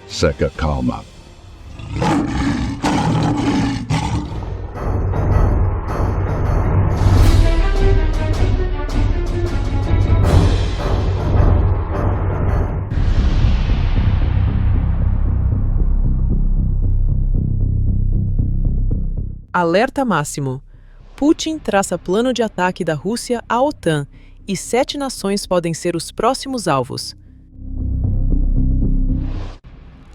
Seca calma. Alerta máximo. Putin traça plano de ataque da Rússia à OTAN e 7 nações podem ser os próximos alvos.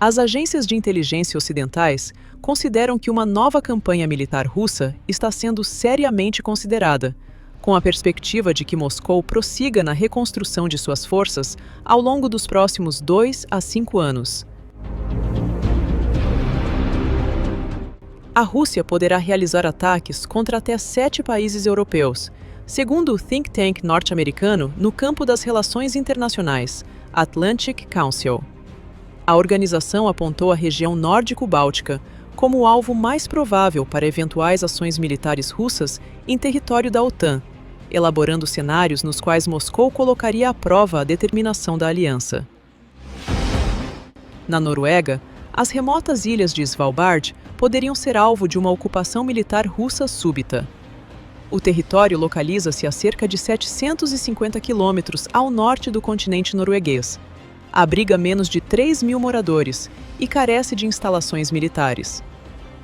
As agências de inteligência ocidentais consideram que uma nova campanha militar russa está sendo seriamente considerada, com a perspectiva de que Moscou prossiga na reconstrução de suas forças ao longo dos próximos 2 a 5 anos. A Rússia poderá realizar ataques contra até 7 países europeus, segundo o think tank norte-americano no campo das relações internacionais, Atlantic Council. A organização apontou a região nórdico-báltica como o alvo mais provável para eventuais ações militares russas em território da OTAN, elaborando cenários nos quais Moscou colocaria à prova a determinação da aliança. Na Noruega, as remotas ilhas de Svalbard poderiam ser alvo de uma ocupação militar russa súbita. O território localiza-se a cerca de 750 quilômetros ao norte do continente norueguês. Abriga menos de 3.000 moradores e carece de instalações militares.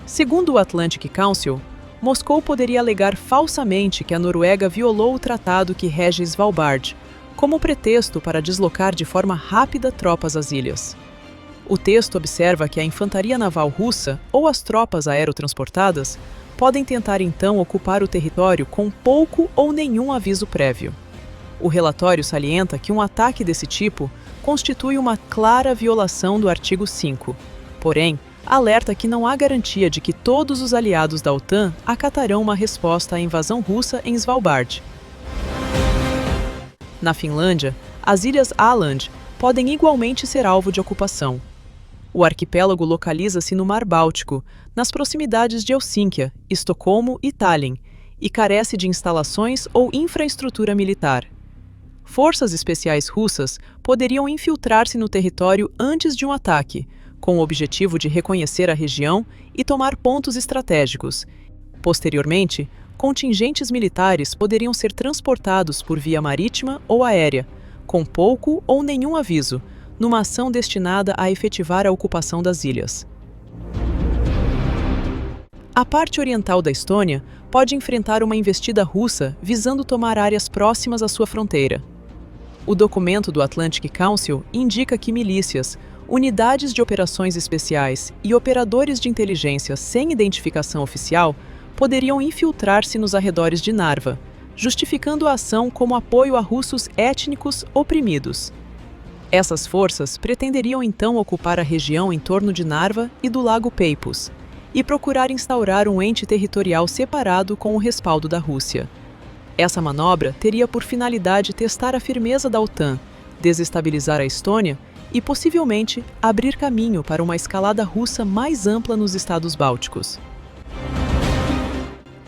Segundo o Atlantic Council, Moscou poderia alegar falsamente que a Noruega violou o tratado que rege Svalbard, como pretexto para deslocar de forma rápida tropas às ilhas. O texto observa que a infantaria naval russa ou as tropas aerotransportadas podem tentar então ocupar o território com pouco ou nenhum aviso prévio. O relatório salienta que um ataque desse tipo constitui uma clara violação do artigo 5, porém, alerta que não há garantia de que todos os aliados da OTAN acatarão uma resposta à invasão russa em Svalbard. Na Finlândia, as ilhas Åland podem igualmente ser alvo de ocupação. O arquipélago localiza-se no Mar Báltico, nas proximidades de Helsínquia, Estocolmo e Tallinn, e carece de instalações ou infraestrutura militar. Forças especiais russas poderiam infiltrar-se no território antes de um ataque, com o objetivo de reconhecer a região e tomar pontos estratégicos. Posteriormente, contingentes militares poderiam ser transportados por via marítima ou aérea, com pouco ou nenhum aviso, numa ação destinada a efetivar a ocupação das ilhas. A parte oriental da Estônia pode enfrentar uma investida russa visando tomar áreas próximas à sua fronteira. O documento do Atlantic Council indica que milícias, unidades de operações especiais e operadores de inteligência sem identificação oficial poderiam infiltrar-se nos arredores de Narva, justificando a ação como apoio a russos étnicos oprimidos. Essas forças pretenderiam então ocupar a região em torno de Narva e do Lago Peipus, e procurar instaurar um ente territorial separado com o respaldo da Rússia. Essa manobra teria por finalidade testar a firmeza da OTAN, desestabilizar a Estônia e, possivelmente, abrir caminho para uma escalada russa mais ampla nos estados bálticos.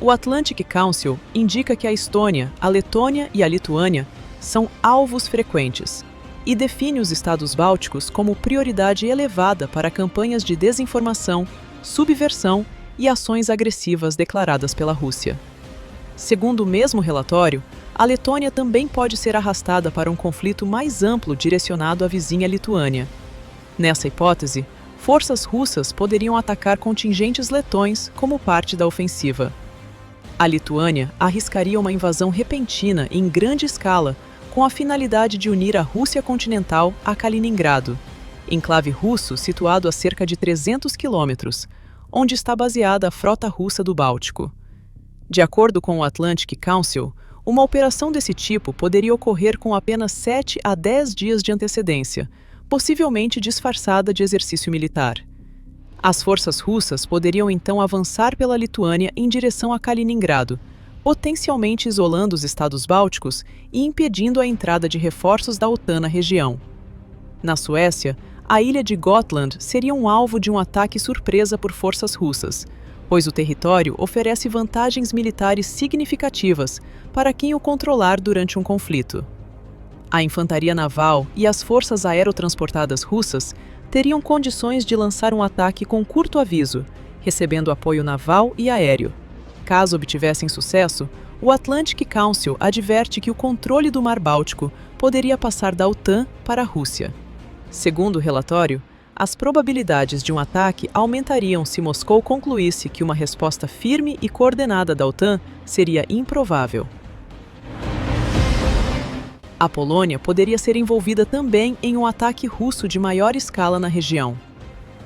O Atlantic Council indica que a Estônia, a Letônia e a Lituânia são alvos frequentes, e define os estados bálticos como prioridade elevada para campanhas de desinformação, subversão e ações agressivas declaradas pela Rússia. Segundo o mesmo relatório, a Letônia também pode ser arrastada para um conflito mais amplo direcionado à vizinha Lituânia. Nessa hipótese, forças russas poderiam atacar contingentes letões como parte da ofensiva. A Lituânia arriscaria uma invasão repentina em grande escala, com a finalidade de unir a Rússia continental a Kaliningrado, enclave russo situado a cerca de 300 quilômetros, onde está baseada a frota russa do Báltico. De acordo com o Atlantic Council, uma operação desse tipo poderia ocorrer com apenas 7 a 10 dias de antecedência, possivelmente disfarçada de exercício militar. As forças russas poderiam então avançar pela Lituânia em direção a Kaliningrado, potencialmente isolando os estados bálticos e impedindo a entrada de reforços da OTAN na região. Na Suécia, a ilha de Gotland seria um alvo de um ataque surpresa por forças russas, pois o território oferece vantagens militares significativas para quem o controlar durante um conflito. A infantaria naval e as forças aerotransportadas russas teriam condições de lançar um ataque com curto aviso, recebendo apoio naval e aéreo. Caso obtivessem sucesso, o Atlantic Council adverte que o controle do Mar Báltico poderia passar da OTAN para a Rússia. Segundo o relatório, as probabilidades de um ataque aumentariam se Moscou concluísse que uma resposta firme e coordenada da OTAN seria improvável. A Polônia poderia ser envolvida também em um ataque russo de maior escala na região.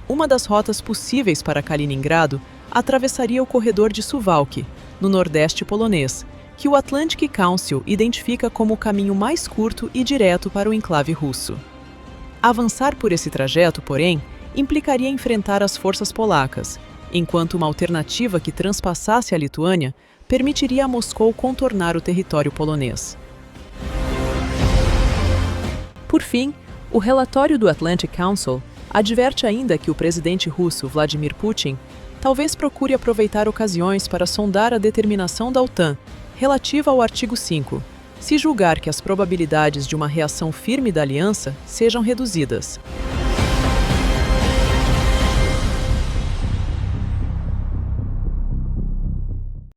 Uma das rotas possíveis para Kaliningrado atravessaria o corredor de Suwałki, no nordeste polonês, que o Atlantic Council identifica como o caminho mais curto e direto para o enclave russo. Avançar por esse trajeto, porém, implicaria enfrentar as forças polacas, enquanto uma alternativa que transpassasse a Lituânia permitiria a Moscou contornar o território polonês. Por fim, o relatório do Atlantic Council adverte ainda que o presidente russo Vladimir Putin talvez procure aproveitar ocasiões para sondar a determinação da OTAN relativa ao artigo 5, se julgar que as probabilidades de uma reação firme da aliança sejam reduzidas.